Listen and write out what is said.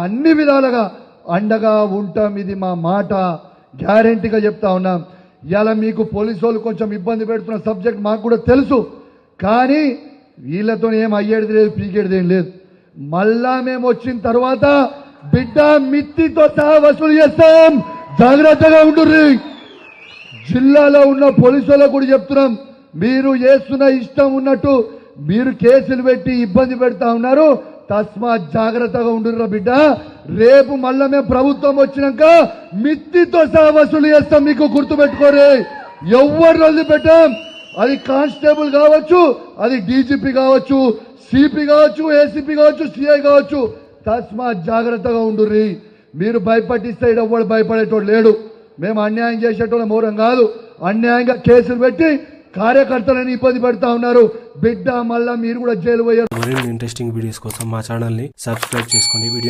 అన్ని విధాలుగా అండగా ఉంటాం. ఇది మా మాట, గ్యారెంటీగా చెప్తా ఉన్నాం. ఇలా మీకు పోలీసు వాళ్ళు కొంచెం ఇబ్బంది పెడుతున్న సబ్జెక్ట్ మాకు కూడా తెలుసు, కానీ వీళ్ళతో ఏం అయ్యేది లేదు, పీకేది ఏం లేదు. మళ్ళా మేము వచ్చిన తర్వాత బిడ్డ మిత్తితో సహా వసూలు చేస్తాం, జాగ్రత్తగా ఉండుర్రి. జిల్లాలో ఉన్న పోలీసులకు కూడా చెప్తున్నాం, మీరు చేస్తున్న ఇష్టం ఉన్నట్టు మీరు కేసులు పెట్టి ఇబ్బంది పెడతా ఉన్నారు, తస్మా జాగ్రత్తగా ఉండుర్రా బిడ్డ. రేపు మళ్ళా మేము ప్రభుత్వం వచ్చినాక మిత్తితో సహా వసూలు చేస్తాం, మీకు గుర్తుపెట్టుకోరే. ఎవరు వదిలిపెట్టాం, అది కానిస్టేబుల్ కావచ్చు, అది డీజీపీ కావచ్చు, సిపి కావచ్చు, ఏసీపీ కావచ్చు, సిఐ కావచ్చు, తస్మా జాగ్రత్తగా ఉండుర్రి. మీరు భయపట్టిస్తే ఎవడు భయపడేటోడు లేడు. మేము అన్యాయం చేసేటోళ్ళ మౌరం కాదు. అన్యాయంగా కేసులు పెట్టి కార్యకర్తలను ఇబ్బంది పెడతా ఉన్నారు. బిడ్డ మళ్ళా మీరు కూడా జైలు పోయారు. మరిన్ని ఇంట్రెస్టింగ్ వీడియోస్ కోసం మా ఛానల్ ని సబ్స్క్రైబ్ చేసుకోండి. వీడియో